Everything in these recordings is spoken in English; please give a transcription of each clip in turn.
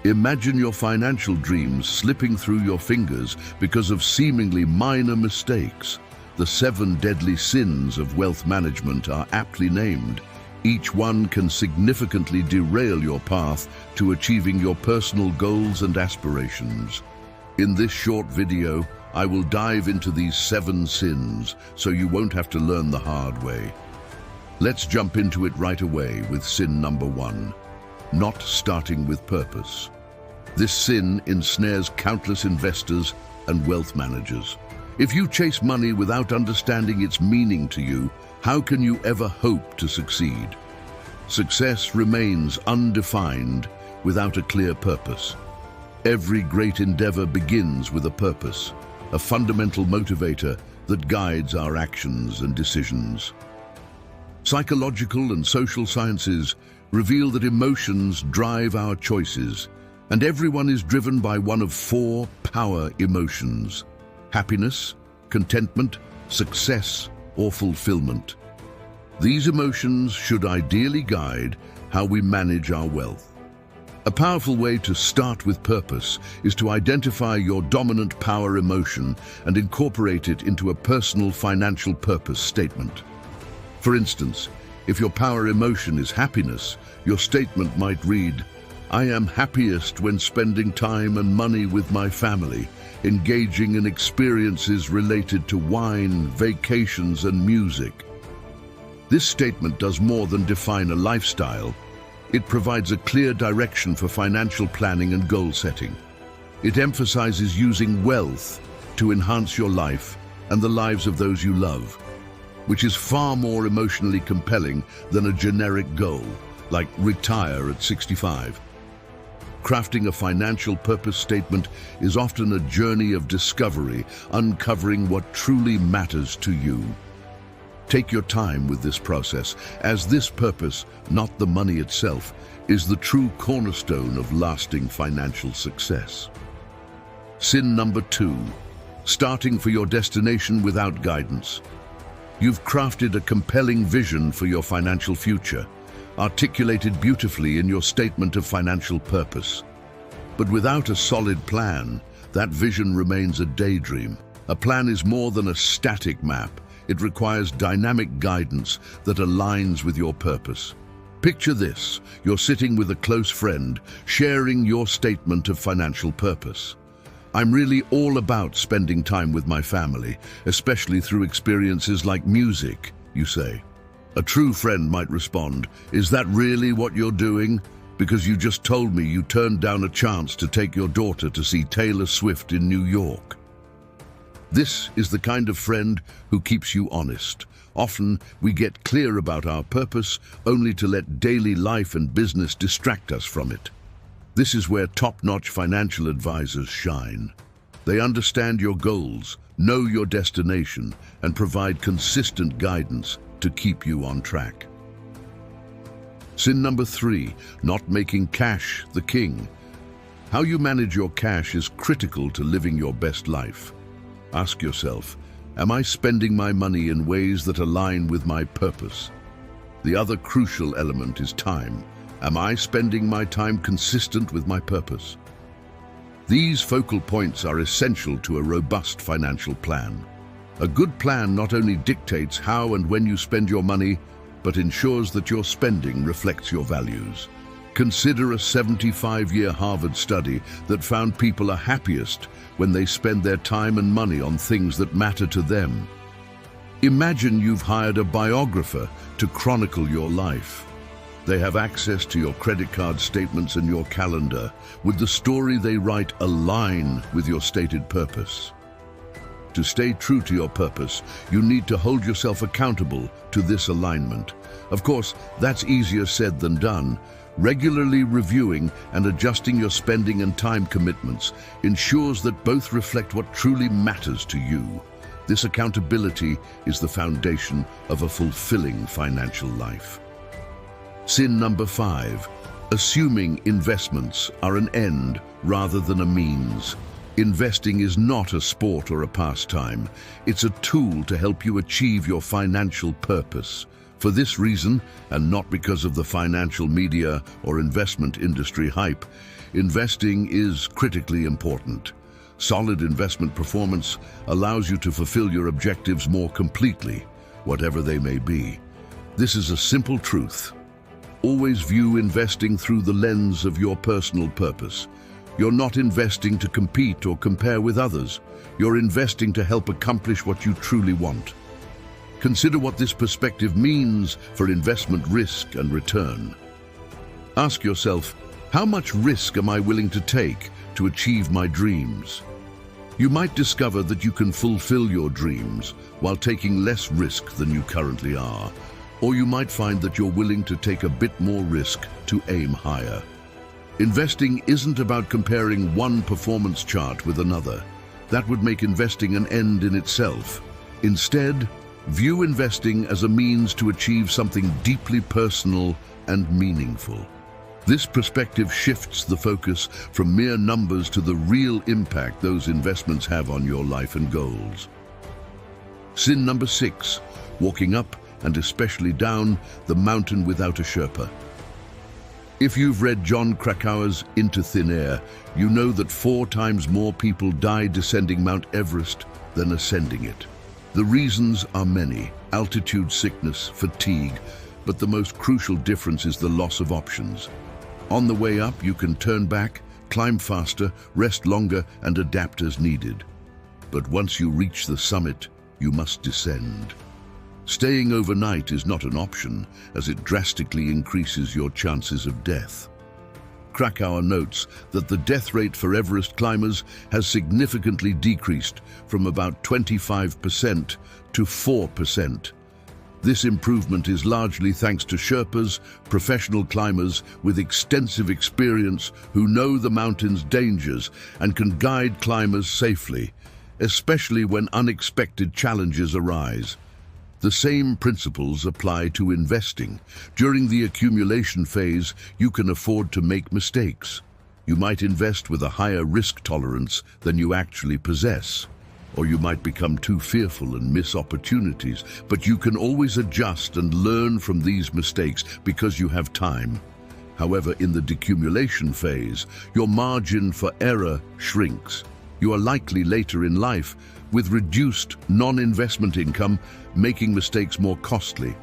Imagine your financial dreams slipping through your fingers because of seemingly minor mistakes. The 7 deadly sins of wealth management are aptly named. Each one can significantly derail your path to achieving your personal goals and aspirations. In this short video, I will dive into these 7 sins so you won't have to learn the hard way. Let's jump into it right away with sin number 1. Not starting with purpose. This sin ensnares countless investors and wealth managers. If you chase money without understanding its meaning to you, how can you ever hope to succeed? Success remains undefined without a clear purpose. Every great endeavor begins with a purpose, a fundamental motivator that guides our actions and decisions. Psychological and social sciences reveal that emotions drive our choices, and everyone is driven by one of 4 power emotions: happiness, contentment, success, or fulfillment. These emotions should ideally guide how we manage our wealth. A powerful way to start with purpose is to identify your dominant power emotion and incorporate it into a personal financial purpose statement. For instance, if your power emotion is happiness, your statement might read, "I am happiest when spending time and money with my family, engaging in experiences related to wine, vacations, and music." This statement does more than define a lifestyle. It provides a clear direction for financial planning and goal setting. It emphasizes using wealth to enhance your life and the lives of those you love, which is far more emotionally compelling than a generic goal, like retire at 65. Crafting a financial purpose statement is often a journey of discovery, uncovering what truly matters to you. Take your time with this process, as this purpose, not the money itself, is the true cornerstone of lasting financial success. Sin number 2, starting for your destination without guidance. You've crafted a compelling vision for your financial future, articulated beautifully in your statement of financial purpose. But without a solid plan, that vision remains a daydream. A plan is more than a static map. It requires dynamic guidance that aligns with your purpose. Picture this: you're sitting with a close friend, sharing your statement of financial purpose. "I'm really all about spending time with my family, especially through experiences like music," you say. A true friend might respond, "Is that really what you're doing? Because you just told me you turned down a chance to take your daughter to see Taylor Swift in New York." This is the kind of friend who keeps you honest. Often, we get clear about our purpose only to let daily life and business distract us from it. This is where top-notch financial advisors shine. They understand your goals, know your destination, and provide consistent guidance to keep you on track. Sin number 3, not making cash the king. How you manage your cash is critical to living your best life. Ask yourself, am I spending my money in ways that align with my purpose? The other crucial element is time. Am I spending my time consistent with my purpose? These focal points are essential to a robust financial plan. A good plan not only dictates how and when you spend your money, but ensures that your spending reflects your values. Consider a 75-year Harvard study that found people are happiest when they spend their time and money on things that matter to them. Imagine you've hired a biographer to chronicle your life. They have access to your credit card statements and your calendar. Would the story they write align with your stated purpose? To stay true to your purpose, you need to hold yourself accountable to this alignment. Of course, that's easier said than done. Regularly reviewing and adjusting your spending and time commitments ensures that both reflect what truly matters to you. This accountability is the foundation of a fulfilling financial life. Sin number 5, assuming investments are an end rather than a means. Investing is not a sport or a pastime. It's a tool to help you achieve your financial purpose. For this reason, and not because of the financial media or investment industry hype, investing is critically important. Solid investment performance allows you to fulfill your objectives more completely, whatever they may be. This is a simple truth. Always view investing through the lens of your personal purpose. You're not investing to compete or compare with others. You're investing to help accomplish what you truly want. Consider what this perspective means for investment risk and return. Ask yourself, how much risk am I willing to take to achieve my dreams? You might discover that you can fulfill your dreams while taking less risk than you currently are, or you might find that you're willing to take a bit more risk to aim higher. Investing isn't about comparing one performance chart with another. That would make investing an end in itself. Instead, view investing as a means to achieve something deeply personal and meaningful. This perspective shifts the focus from mere numbers to the real impact those investments have on your life and goals. Sin number 6, walking up and especially down the mountain without a Sherpa. If you've read Jon Krakauer's Into Thin Air, you know that 4 times more people die descending Mount Everest than ascending it. The reasons are many: altitude sickness, fatigue, but the most crucial difference is the loss of options. On the way up, you can turn back, climb faster, rest longer, and adapt as needed. But once you reach the summit, you must descend. Staying overnight is not an option, as it drastically increases your chances of death. Krakauer notes that the death rate for Everest climbers has significantly decreased from about 25% to 4%. This improvement is largely thanks to Sherpas, professional climbers with extensive experience who know the mountain's dangers and can guide climbers safely, especially when unexpected challenges arise. The same principles apply to investing. During the accumulation phase, you can afford to make mistakes. You might invest with a higher risk tolerance than you actually possess, or you might become too fearful and miss opportunities, but you can always adjust and learn from these mistakes because you have time. However, in the decumulation phase, your margin for error shrinks. You are likely later in life, with reduced non-investment income, making mistakes more costly.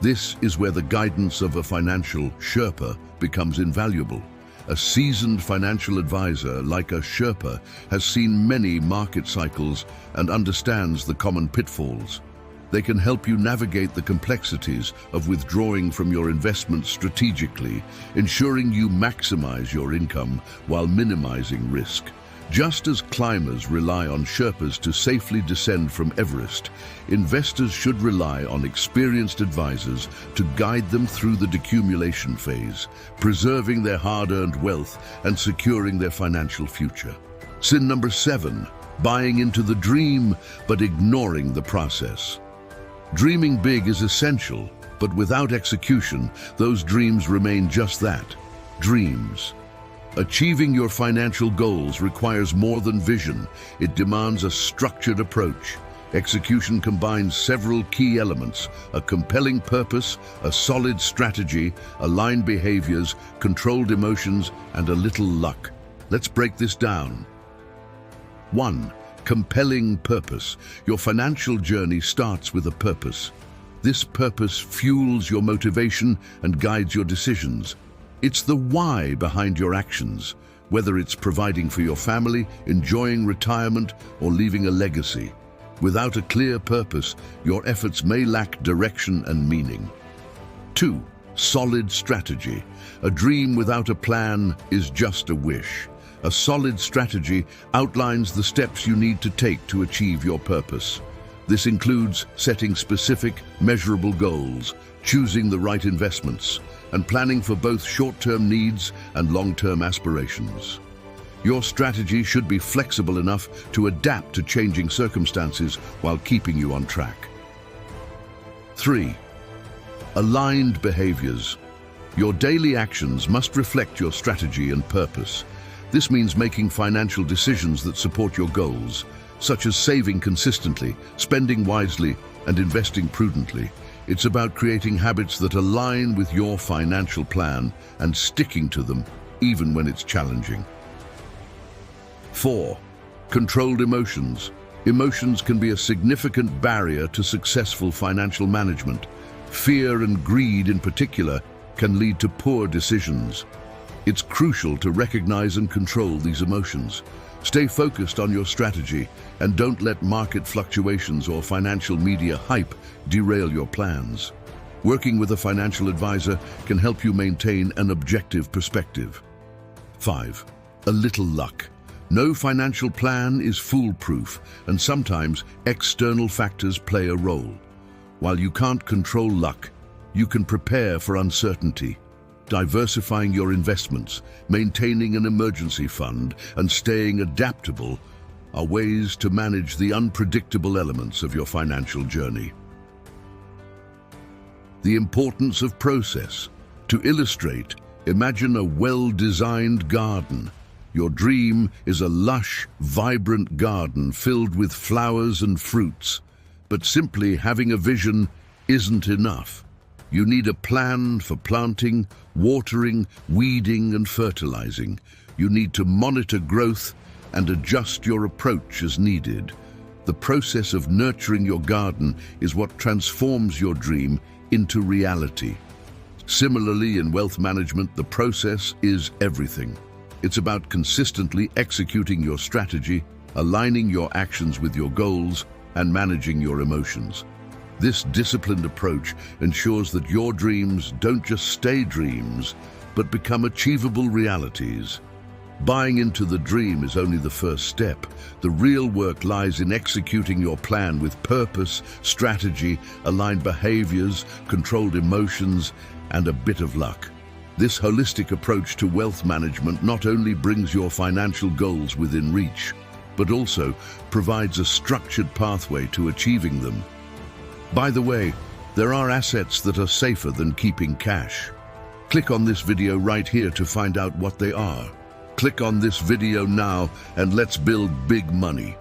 This is where the guidance of a financial Sherpa becomes invaluable. A seasoned financial advisor like a Sherpa has seen many market cycles and understands the common pitfalls. They can help you navigate the complexities of withdrawing from your investments strategically, ensuring you maximize your income while minimizing risk. Just as climbers rely on Sherpas to safely descend from Everest, investors should rely on experienced advisors to guide them through the decumulation phase, preserving their hard-earned wealth and securing their financial future. Sin number 7, buying into the dream but ignoring the process. Dreaming big is essential, but without execution, those dreams remain just that, dreams. Achieving your financial goals requires more than vision. It demands a structured approach. Execution combines several key elements: a compelling purpose, a solid strategy, aligned behaviors, controlled emotions, and a little luck. Let's break this down. 1. Compelling purpose. Your financial journey starts with a purpose. This purpose fuels your motivation and guides your decisions. It's the why behind your actions, whether it's providing for your family, enjoying retirement, or leaving a legacy. Without a clear purpose, your efforts may lack direction and meaning. 2. Solid strategy. A dream without a plan is just a wish. A solid strategy outlines the steps you need to take to achieve your purpose. This includes setting specific, measurable goals, choosing the right investments, and planning for both short-term needs and long-term aspirations. Your strategy should be flexible enough to adapt to changing circumstances while keeping you on track. 3. Aligned behaviors. Your daily actions must reflect your strategy and purpose. This means making financial decisions that support your goals, such as saving consistently, spending wisely, and investing prudently. It's about creating habits that align with your financial plan and sticking to them even when it's challenging. 4. Controlled emotions. Emotions can be a significant barrier to successful financial management. Fear and greed in particular can lead to poor decisions. It's crucial to recognize and control these emotions. Stay focused on your strategy and don't let market fluctuations or financial media hype derail your plans. Working with a financial advisor can help you maintain an objective perspective. 5. A little luck. No financial plan is foolproof, and sometimes external factors play a role. While you can't control luck, you can prepare for uncertainty. Diversifying your investments, maintaining an emergency fund, and staying adaptable are ways to manage the unpredictable elements of your financial journey. The importance of process. To illustrate, imagine a well-designed garden. Your dream is a lush, vibrant garden filled with flowers and fruits. But simply having a vision isn't enough. You need a plan for planting, watering, weeding, and fertilizing. You need to monitor growth and adjust your approach as needed. The process of nurturing your garden is what transforms your dream into reality. Similarly, in wealth management, the process is everything. It's about consistently executing your strategy, aligning your actions with your goals, and managing your emotions. This disciplined approach ensures that your dreams don't just stay dreams, but become achievable realities. Buying into the dream is only the first step. The real work lies in executing your plan with purpose, strategy, aligned behaviors, controlled emotions, and a bit of luck. This holistic approach to wealth management not only brings your financial goals within reach, but also provides a structured pathway to achieving them. By the way, there are assets that are safer than keeping cash. Click on this video right here to find out what they are. Click on this video now and let's build big money.